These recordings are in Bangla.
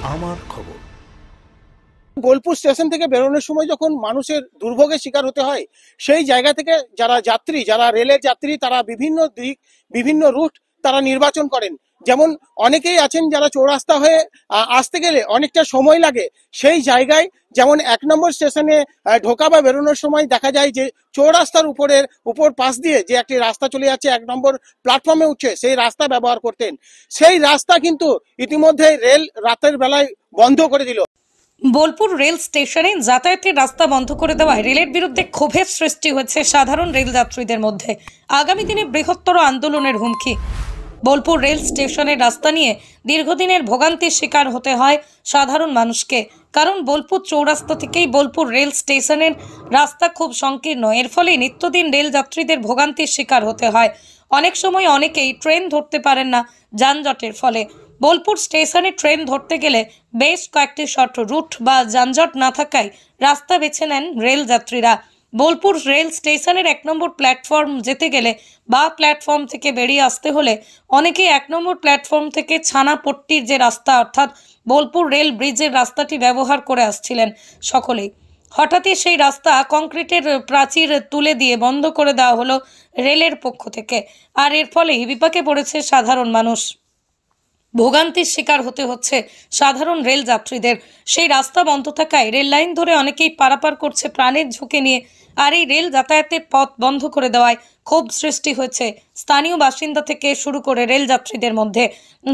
আমার খবর। বোলপুর স্টেশন থেকে বেরোনোর সময় যখন মানুষের দুর্ভোগের শিকার হতে হয়, সেই জায়গা থেকে যারা রেলের যাত্রী, তারা বিভিন্ন দিক, বিভিন্ন রুট তারা নির্বাচন করেন। যেমন অনেকেই আছেন যারা চৌরাস্তা হয়ে আসতে গেলে অনেকটা সময় লাগে, সেই জায়গায় যেমন 1 নম্বর স্টেশনে ঢোকা বা বেরোনোর সময় দেখা যায় যে চৌরাস্তার উপর পাশ দিয়ে যে একটি রাস্তা চলে যাচ্ছে 1 নম্বর প্ল্যাটফর্মে উঠছে, সেই রাস্তা ব্যবহার করতেন। সেই রাস্তা কিন্তু ইতিমধ্যে রেল রাতের বেলায় বন্ধ করে দিল। বোলপুর রেল স্টেশনে যাতায়াতের রাস্তা বন্ধ করে দেওয়ায় রেলের বিরুদ্ধে ক্ষোভের সৃষ্টি হয়েছে সাধারণ রেল যাত্রীদের মধ্যে। আগামী দিনে বৃহত্তর আন্দোলনের হুমকি। বোলপুর রেল স্টেশনের রাস্তা নিয়ে দীর্ঘদিনের ভোগান্তির শিকার হতে হয় সাধারণ মানুষকে। কারণ বোলপুর চৌরাস্তা থেকেই বোলপুর রেল স্টেশনের রাস্তা খুব সংকীর্ণ। এর ফলে নিত্যদিন রেল যাত্রীদের ভোগান্তির শিকার হতে হয়। অনেক সময় অনেকেই ট্রেন ধরতে পারেন না যানজটের ফলে। বোলপুর স্টেশনে ট্রেন ধরতে গেলে বেশ কয়েকটি শর্ট রুট বা যানজট না থাকায় রাস্তা বেছে নেন রেল যাত্রীরা। বোলপুর রেল স্টেশনের 1 নম্বর প্ল্যাটফর্ম যেতে গেলে বা প্ল্যাটফর্ম থেকে বেরিয়ে আসতে হলে অনেকেই 1 নম্বর প্ল্যাটফর্ম থেকে ছানাপট্টির যে রাস্তা অর্থাৎ বোলপুর রেল ব্রিজের রাস্তাটি ব্যবহার করে আসছিলেন সকলেই। হঠাৎই সেই রাস্তা কংক্রিটের প্রাচীর তুলে দিয়ে বন্ধ করে দেওয়া হলো রেলের পক্ষ থেকে। আর এর ফলেই বিপাকে পড়েছে সাধারণ মানুষ। ভোগান্তির শিকার হতে হচ্ছে সাধারণ রেল যাত্রীদের। সেই রাস্তা বন্ধ থাকায় রেল লাইন ধরে অনেকেই পারাপার করছে প্রাণের ঝুঁকি নিয়ে। আর এই রেল যাতায়াতের পথ বন্ধ করে দেওয়ায় ক্ষোভ সৃষ্টি হয়েছে স্থানীয় বাসিন্দা থেকে শুরু করে রেল যাত্রীদের মধ্যে।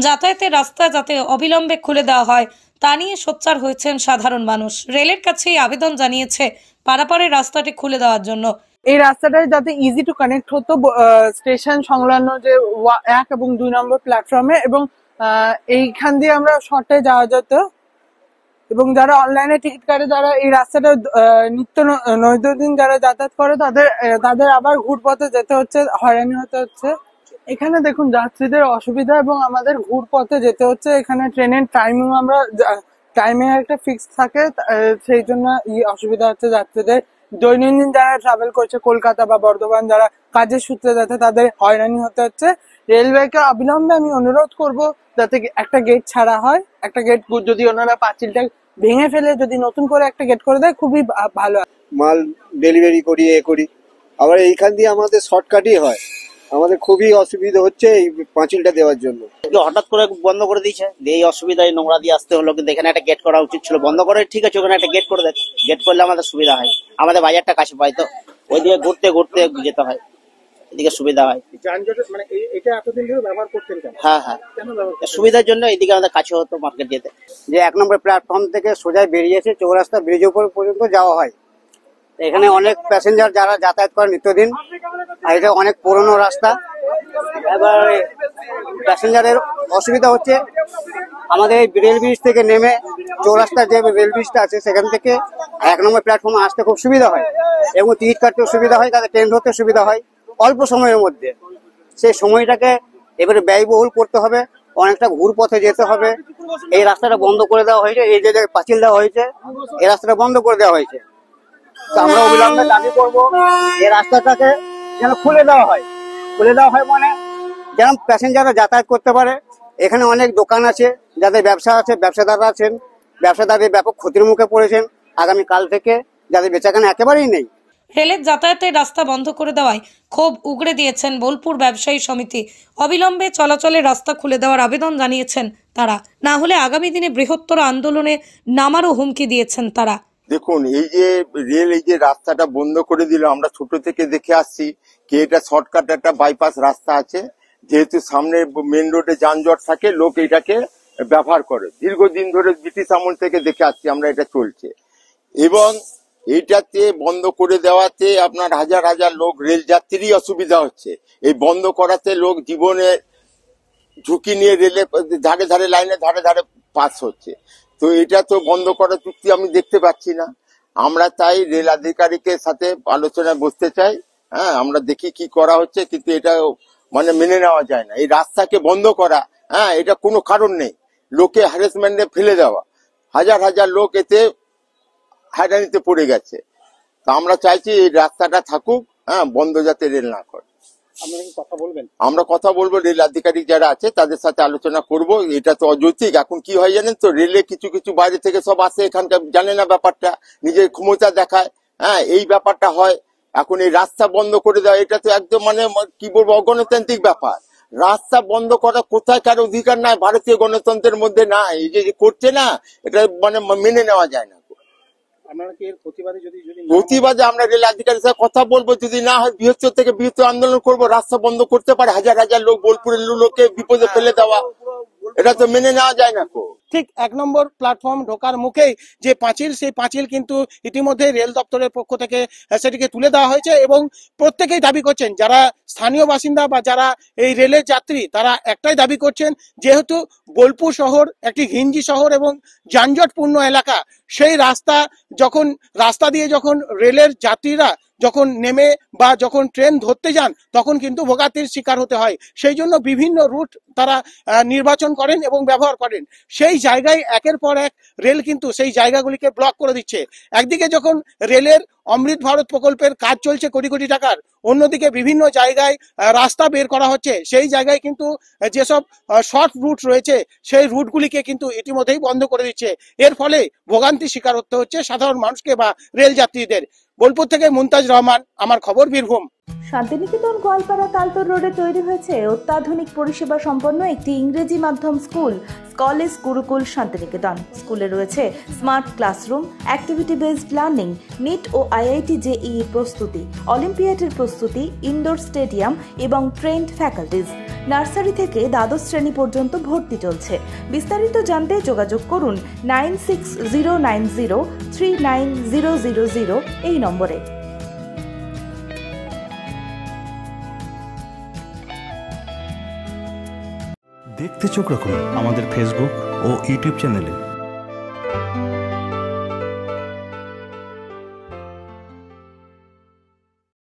যাতায়াতের রাস্তা যাতে অবিলম্বে খুলে দেওয়া হয় তা নিয়ে সোচ্চার হয়েছেন সাধারণ মানুষ। রেলের কাছেই আবেদন জানিয়েছে পারাপারের রাস্তাটি খুলে দেওয়ার জন্য। এই রাস্তাটা যাতে ইজি টু কানেক্ট হতো স্টেশন সংলগ্ন যে 1 এবং 2 নম্বর প্ল্যাটফর্মে, এবং এইখান দিয়ে আমরা শর্টে যাওয়া যেত। এবং যারা অনলাইনে টিকিট কাটে, যারা এই রাস্তাটা নৈত্যদিন যারা যাতায়াত করে, তাদের আবার ঘুরপথে যেতে হচ্ছে, হয়রানি হতে হচ্ছে। এখানে দেখুন যাত্রীদের অসুবিধা, এবং আমাদের ঘুরপথে যেতে হচ্ছে। এখানে ট্রেনের টাইমিং টাইমিং একটা ফিক্স থাকে, সেই জন্য অসুবিধা হচ্ছে যাত্রীদের। দৈনন্দিন যারা ট্রাভেল করছে কলকাতা বা বর্ধমান, যারা কাজের সূত্রে যাচ্ছে, তাদের হয়রানি হতে হচ্ছে। রেলওয়েকে অবিলম্বে আমি অনুরোধ করব যাতে একটা গেট ছাড়া হয়। একটা গেট যদি ওনারা পাঁচিলটা ভেঙে ফেলে যদি নতুন করে একটা গেট করে দেয় খুবই ভালো। মাল ডেলিভারি করি করি, আবার এইখান দিয়ে আমাদের শর্টকাটই হয়। আমাদের খুবই অসুবিধা হচ্ছে এই পাঁচিলটা দেওয়ার জন্য। হঠাৎ করে বন্ধ করে দিয়েছে, এই অসুবিধায় নোংরা দিয়ে আসতে হলো। কিন্তু এখানে একটা গেট করা উচিত ছিল। বন্ধ করে ঠিক আছে, ওখানে একটা গেট করে দেয়। গেট করলে আমাদের সুবিধা হয়, আমাদের বাজারটা কাছে পাই, তো ওইদিকে ঘুরতে ঘুরতে যেতে হয়, এদিকে সুবিধা হয়। মানে এটা এতদিন ধরে ব্যবহার করতেন কেন? হ্যাঁ, সুবিধার জন্য এদিকে আমাদের কাছে হতো মার্কেট যেতে। যে 1 নম্বর প্ল্যাটফর্ম থেকে সোজাই বেরিয়েছে চৌরাস্তা ব্রিজ উপর পর্যন্ত যাওয়া হয়। এখানে অনেক প্যাসেঞ্জার যারা যাতায়াত করে নিত্যদিন, আর এটা অনেক পুরনো রাস্তা। এবার প্যাসেঞ্জারের অসুবিধা হচ্ছে। আমাদের রেল ব্রিজ থেকে নেমে চৌরাস্তার যে রেল ব্রিজটা আছে সেখান থেকে 1 নম্বর প্ল্যাটফর্মে আসতে খুব সুবিধা হয়, এবং টিকিট কাটতেও সুবিধা হয়, তাদের ট্রেন ধরতে সুবিধা হয় অল্প সময়ের মধ্যে। সেই সময়টাকে এবারে ব্যয়বহুল করতে হবে, অনেকটা ঘুরপথে যেতে হবে। এই রাস্তাটা বন্ধ করে দেওয়া হয়েছে, এই যে পাঁচিল দেওয়া হয়েছে এই রাস্তাটা বন্ধ করে দেওয়া হয়েছে। তো আমরা অবিলম্বে দাবি করবো এই রাস্তাটাকে যেন খুলে দেওয়া হয়। খুলে দেওয়া হয় মানে যেন প্যাসেঞ্জাররা যাতায়াত করতে পারে। এখানে অনেক দোকান আছে, যাদের ব্যবসা আছে, ব্যবসাদাররা আছেন, ব্যবসাদারদের ব্যাপক ক্ষতির মুখে পড়েছেন। আগামী কাল থেকে যাদের বেচাকেনা একেবারেই নেই। রেলের যাতায়াতের রাস্তা বন্ধ করে দেওয়ায় ক্ষোভ উগড়ে দিয়েছেন বোলপুর ব্যবসায়ী সমিতি। অবিলম্বে চলাচলের রাস্তা খুলে দেওয়ার আবেদন জানিয়েছেন তারা, না হলে আগামী দিনে বৃহত্তর আন্দোলনে নামারও হুমকি দিয়েছেন তারা। দেখুন, এই যে রেল এই যে রাস্তাটা বন্ধ করে দিল, আমরা ছোট থেকে দেখে আসছি কি এটা শর্টকাট একটা বাইপাস রাস্তা আছে। যেহেতু সামনে মেন রোডে যানজট থাকে, লোক এটাকে ব্যবহার করে। দীর্ঘদিন ধরে ব্রিটিশ আমল থেকে দেখে আসছি আমরা, এটা চলছে। এবং এইটাতে বন্ধ করে দেওয়াতে আপনার হাজার হাজার লোক রেল যাত্রী অসুবিধা হচ্ছে। এই বন্ধ করাতে লোক জীবনে ঝুঁকি নিয়ে রেলে ধারে ধারে লাইনে ধারে ধারে পাস হচ্ছে। তো এটা তো বন্ধ করার চুক্তি আমি দেখতে পাচ্ছি না। আমরা তাই রেল আধিকারিকের সাথে আলোচনায় বসতে চাই। হ্যাঁ, আমরা দেখি কি করা হচ্ছে, কিন্তু এটা মানে মেনে নেওয়া যায় না। এই রাস্তাকে বন্ধ করা, হ্যাঁ, এটা কোনো কারণ নেই। লোকে হ্যারাসমেন্টে ফেলে দেওয়া, হাজার হাজার লোক এতে হয়রানিতে পড়ে গেছে। তা আমরা চাইছি এই রাস্তাটা থাকুক, হ্যাঁ, বন্ধ যাতে রেল না করে। আপনারা কি কথা বলবেন? আমরা কথা বলবো, রেল আধিকারিক যারা আছে তাদের সাথে আলোচনা করব। এটা তো অযৌক্তিক। এখন কি হয় জানেন তো, রেলে কিছু কিছু বাইরে থেকে সব আসে, এখানকার জানে না ব্যাপারটা, নিজের ক্ষমতা দেখায়। হ্যাঁ, এই ব্যাপারটা হয়। এখন এই রাস্তা বন্ধ করে দেওয়া, এটা তো একদম মানে কি বলবো, অগণতান্ত্রিক ব্যাপার। রাস্তা বন্ধ করা কোথাকার অধিকার নাই, ভারতীয় গণতন্ত্রের মধ্যে নাই। এই যে করছে না, এটা মানে মেনে নেওয়া যায় না। আপনারা কি এর প্রতিবাদে যদি প্রতিবাদে আমরা রেল আধিকারিকের সাথে কথা বলবো, যদি না হয় বৃহত্তর থেকে বৃহত্তর আন্দোলন করব। রাস্তা বন্ধ করতে পারে, হাজার হাজার লোক, বোলপুরের লোককে বিপদে ফেলে দেওয়া, এটা তো মেনে নেওয়া যায় না। ঠিক 1 নম্বর প্ল্যাটফর্ম ঢোকার মুখেই যে পাঁচিল, সেই পাঁচিল কিন্তু ইতিমধ্যে রেল দপ্তরের পক্ষ থেকে সেটিকে তুলে দেওয়া হয়েছে এবং প্রত্যেকেই দাবি করছেন, যারা স্থানীয় বাসিন্দা বা যারা এই রেলের যাত্রী, তারা একটাই দাবি করছেন, যেহেতু বোলপুর শহর একটি ঘিঞ্জি শহর এবং যানজটপূর্ণ এলাকা, সেই রাস্তা দিয়ে যখন রেলের যাত্রীরা যখন নেমে বা যখন ট্রেন ধরতে যান, তখন কিন্তু ভোগান্তির শিকার হতে হয়। সেই জন্য বিভিন্ন রুট তারা নির্বাচন করেন এবং ব্যবহার করেন। সেই জায়গায় একের পর এক রেল কিন্তু সেই জায়গাগুলিকে ব্লক করে দিচ্ছে। একদিকে যখন রেলের অমৃত ভারত প্রকল্পের কাজ চলছে কোটি কোটি টাকার, অন্যদিকে বিভিন্ন জায়গায় রাস্তা বের করা হচ্ছে। সেই জায়গায় কিন্তু যেসব শর্ট রুট রয়েছে, সেই রুটগুলিকে কিন্তু ইতিমধ্যেই বন্ধ করে দিচ্ছে। এর ফলে ভোগান্তির শিকার হতে হচ্ছে সাধারণ মানুষকে বা রেল যাত্রীদের। বোলপুর থেকে মুনতাজ রহমান, আমার খবর, বীরভূম। শান্তিনিকেতন গোয়ালপাড়া তালতর রোডে তৈরি হয়েছে অত্যাধুনিক পরিষেবা সম্পন্ন একটি ইংরেজি মাধ্যম স্কুল, কলেজ গুরুকুল শান্তিনিকেতন। স্কুলে রয়েছে smart classroom, activity based learning, NEET ও IIT JEE প্রস্তুতি, অলিম্পিয়াডের প্রস্তুতি, ইনডোর স্টেডিয়াম এবং ট্রেন্ড ফ্যাকাল্টিজ। নার্সারি থেকে দ্বাদশ শ্রেণী পর্যন্ত ভর্তি চলছে। বিস্তারিত জানতে যোগাযোগ করুন 9609039000 এই নম্বরে। দেখতে চোখ রাখুন আমাদের ফেসবুক ও ইউটিউব চ্যানেলে।